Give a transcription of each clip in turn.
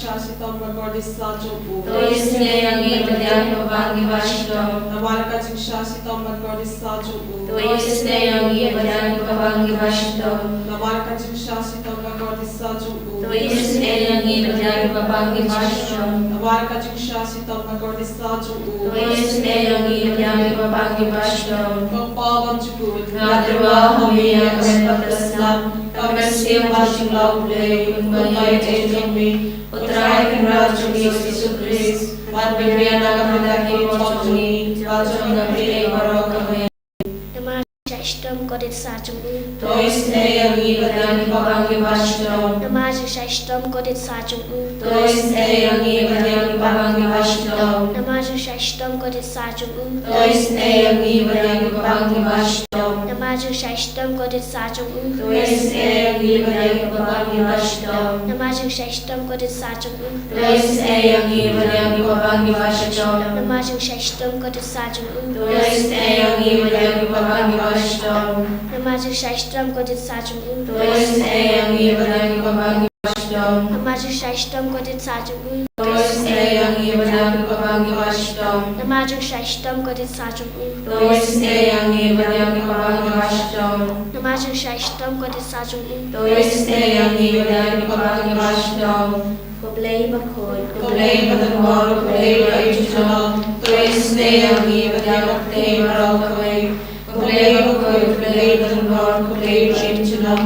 Shasitam Magordissajo, Toisne Yangi Badyan Babangi Vashtam, Navarkajing Shasitam Magordissajo, Toisne Yangi Badyan Babangi Vashtam, Navarkajing Shasitam Magordissajo, Toisne Yangi Badyan Babangi Vashtam, Navarkajing Shasitam Magordissajo, Toisne Yangi Badyan Babangi Vashtam, Pagpawan Jugud, Nadruwa Hamiya Kapaplaslam, Kamersiya Vashinglaw Play, Kumbay Tejami, Uttray Kinrajuni Sisukris, Manbibriya Nagamidaki Mochuni, Vajam Nabile Marokame. Shashtam Kodit Sajam. Toisne Yangi Badyan Babangi Vashtam, Namaz Shashtam Kodit Sajam. Toisne Yangi Badyan Babangi Vashtam, Namaz Shashtam Kodit Sajam. Toisne Yangi Badyan Babangi Vashtam, Namaz Shashtam Kodit Sajam. Toisne Yangi Badyan Babangi Vashtam, Namaz Shashtam Kodit Sajam. Toisne Yangi Badyan Babangi Vashtam, Namaz Shashtam Kodit Sajam. Toisne Yangi Badyan Babangi Vashtam, Namaz Shashtam Kodit Sajam. Toisne Yangi Badyan Babangi Vashtam, Namaz Shashtam Kodit Sajam. Toisne Yangi Badyan Babangi Vashtam, Namaz Shashtam Kodit Sajam. Toisne Yangi Badyan Babangi Vashtam, Namaz Shashtam Kodit Sajam. Toisne Yangi Badyan Babangi Vashtam, Kublai Bakhod, Kublai Badangor, Kublai Raichujam, Toisne Yangi Badyan Baktei Marokawai, Kublai Bakhod, Kublai Badangor, Kublai Raichujam,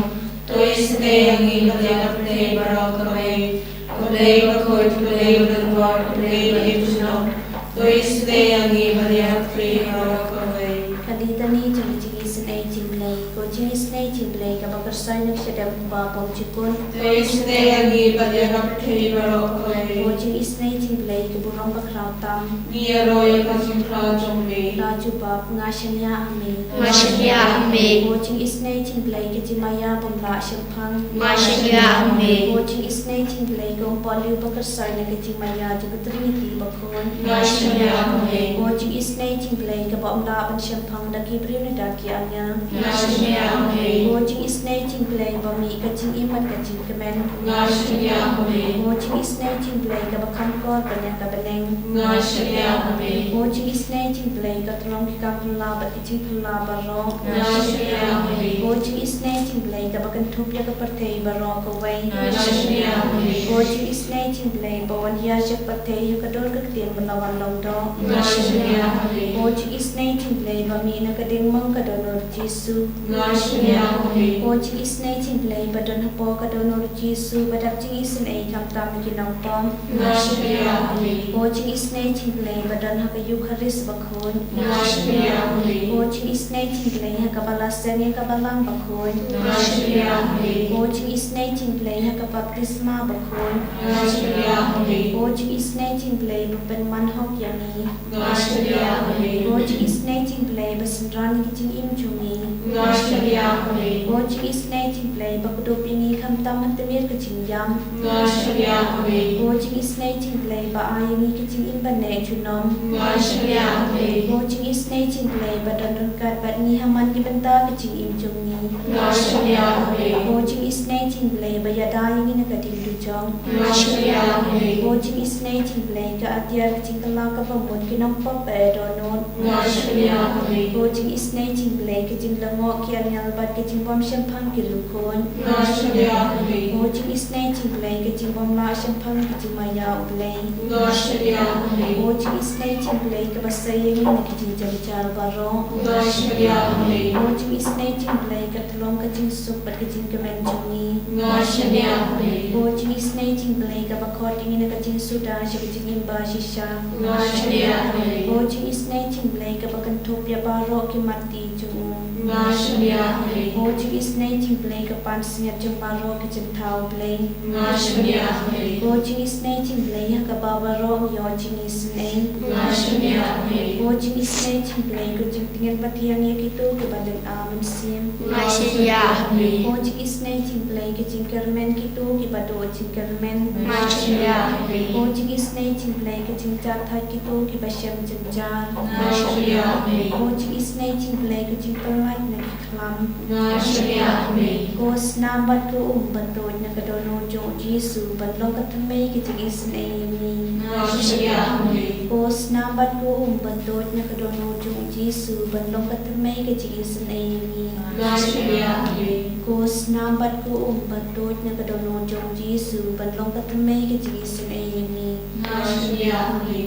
Toisne Yangi Badyan Baktei Marokawai, Kublai Bakhod, Kublai Badangor, Kublai Raichujam, Toisne Yangi Badyan Baktei Marokawai. Kaditani Jumjigi Snake Jimlay, Coaching Snake Jimlay, Kabakarsan of Shadam Babam Chikun, Toisne Yangi Badyan Baktei Marokawai, Coaching Snake Jimlay, Kaburong Bakrautam, Miyaroy Kajimkra Jombe, Raju Bab, Ngashanya Ame, Ngashanya Ame, Coaching Snake Jimlay, Kajimaya Bumla Shampang, Ngashanya Ame, Coaching Snake Jimlay, Gompolu Bakarsan, Kajimaya, Jagutrinity Bakon, Ngashanya Ame, Coaching Snake Jimlay, Kabamla and Shampang, Daki Brinadaki Anya, Ngashanya Ame, Coaching Snake Jimlay, Bami, Kajing Iman, Kajing Kamen, Ngashanya Ame, Coaching Snake Jimlay, Kabakam Kor, Banyaka Baneng, Ngashanya Ame, Coaching Snake Jimlay, Katlong Kampula, Bakiti Pula, Baro, Ngashanya Ame, Coaching Snake Jimlay, Kabakan Tupia Kaparte, Barok away, Ngashanya Ame, Coaching Snake Jimlay, Bawan Yashak Pate, Yukador Katin, Balawan Longdo, Ngashanya Ame, Coaching Snake Jimlay, Bami Nakading Mankadonor Jisu, Ngashanya Ame, Coaching Snake Jimlay, Badon Hapo Kadonor Jisu, Badapching Isnay, Kamtam Kinampom, Ngashanya Ame, Coaching Snake Jimlay, Badon Hakayu Haris Bakun, Ngashanya Ame, Coaching Snake Jimlay, Hakabalasang Kabalang Bakun, Ngashanya Ame, Coaching Snake Jimlay, Hakabaptisma Bakun, Ngashanya Ame, Coaching Snake Jimlay, Bupen Manhok Yami, Ngashanya Ame, Coaching Snake Jimlay, Basindran Kijing Imjumi, Ngashanya Ame, Coaching Snake Jimlay, Bakudopini Kamtam Hatamir Kijing Yam, Ngashanya Ame, Coaching Snake Jimlay, Baayani Kijing Imbane Chunom, Ngashanya Ame, Coaching Snake Jimlay, Badon Kat Badni Haman Gibanta Kijing Imjumi, Ngashanya Ame, Coaching Snake Jimlay, Bayadayani Nakadim Dujong, Ngashanya Ame, Coaching Snake Jimlay, Kaatyar Kijing Kalaka Pambon Kinampap Edonon, Ngashanya Ame, Coaching Snake Jimlay, Kijing Langok Kian Yalbat Kijing Bom Shampang Kilukon, Ngashanya Ame, Coaching Snake Jimlay, Kijing Bom La Shampang Kijing Maya Ublay, Ngashanya Ame, Coaching Snake Jimlay, Kabasayang Kijing Jalijar Baro, Ngashanya Ame, Coaching Snake Jimlay, Katlong Kijing Supat Kijing Kamenjungi, Ngashanya Ame, Coaching Snake Jimlay, Kabakoting in a Kijing Suda, Kijing Imba Shisha, Ngashanya Ame, Coaching Snake Jimlay, Kabakantopia Baro Kimati Jungu, Ngashanya Ame, Coaching Snake Jimlay, Kapansinger Jumbaro Kijing Tau Blay, Ngashanya Ame, Coaching Snake Jimlay, Kababaro Yojing Isnay, Ngashanya Ame, Coaching Snake Jimlay, Kijing Tingan Patiang Yakitu, Kibadan Amin Sim, Ngashanya Ame, Coaching Snake Jimlay, Kijing Kermen Kitu, Kibado Kijing Kermen, Ngashanya Ame, Coaching Snake Jimlay, Kijing Jatha Kitu, Kibasham Janjar, Ngashanya Ame, Coaching Snake play ku jing right na klam Nashriakmi. Kos nambat ku batod na kadono jo Jesu badlo katame ki jing isnaymi Nashriakmi. Kos nambat ku batod na kadono jo Jesu badlo katame ki jing isnaymi Nashriakmi. Kos nambat ku batod na kadono jo Jesu badlo katame ki jing isnaymi Nashriakmi.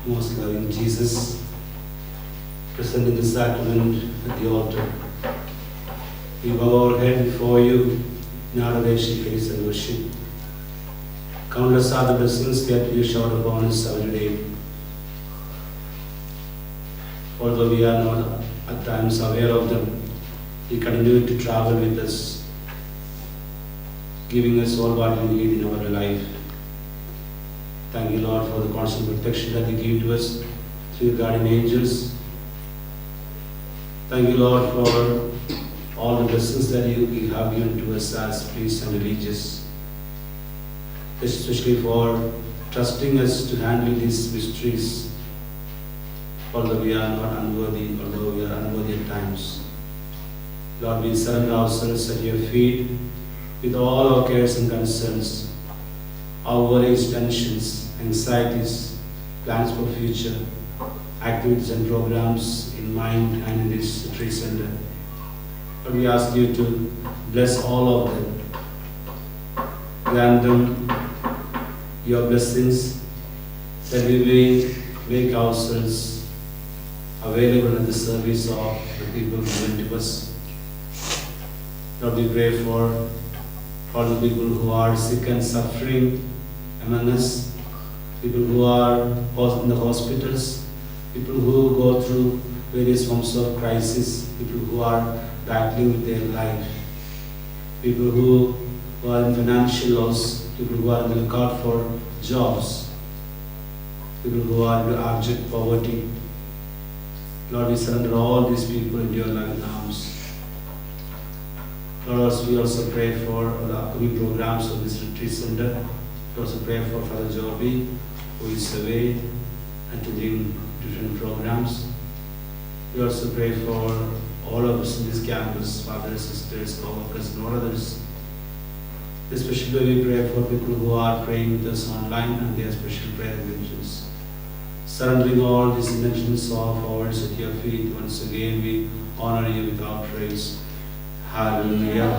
Most loving Jesus, present in the sacrament at the altar, we bow our head before you in adoration, praise and worship. Countless are the blessings that you shower upon us every day. Although we are not at times aware of them, you continue to travel with us, giving us all what we need in our life. Thank you, Lord, for the constant protection that you give to us through your guardian angels. Thank you, Lord, for all the blessings that you have given to us as priests and religious, especially for trusting us to handle these mysteries, although we are not unworthy, although we are unworthy at times. Lord, we surrender ourselves at your feet with all our cares and concerns, our worries, tensions, anxieties, plans for future, activities and programs in mind and in this retreat center. But we ask you to bless all of them, grant them your blessings, that we may make ourselves available in the service of the people given to us. Lord, we pray for all the people who are sick and suffering among us, people who are in the hospitals, people who go through various forms of crisis, people who are battling with their life, people who are in financial loss, people who are on the lookout for jobs, people who are in abject poverty. Lord, we surrender all these people into your loving arms. Lord, we also pray for the upcoming programs of this retreat center. We also pray for Father Joby, who is away attending different programs. We also pray for all of us in this campus, fathers, sisters, co-workers, and all others. Especially we pray for people who are praying with us online and their special prayer intentions. Surrendering all these intentions of ours at your feet, once again we honor you with our praise. Hallelujah.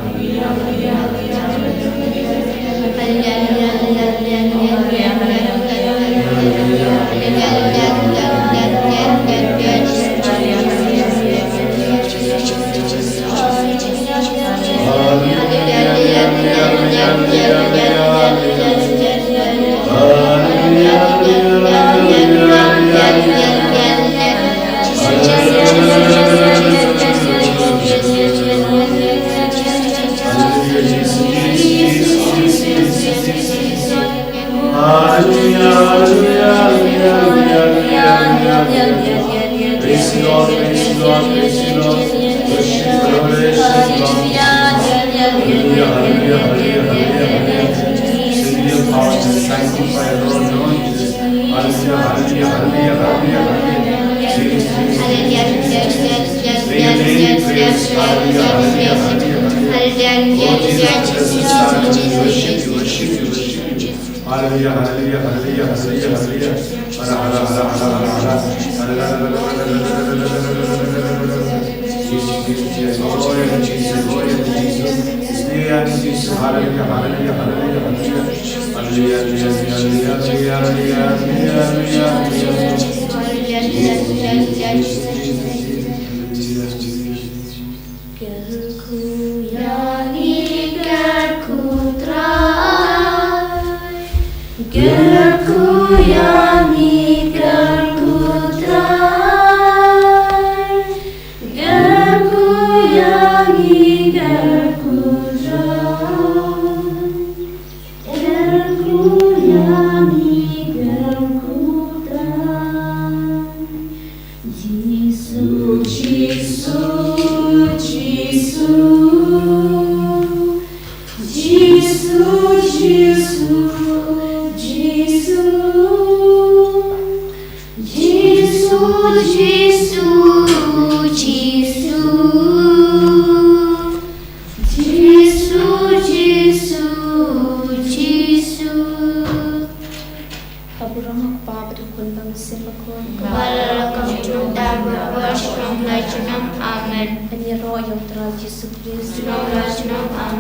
Jesus. Giêsu, Giêsu, Giêsu, Giêsu, Giêsu. Abraham Papa Kundam Sipakun, Balakam Judam Vashram Lachanam, Amen. Penyeroh yang telah Yesus Kristus. Lachanam, Amen.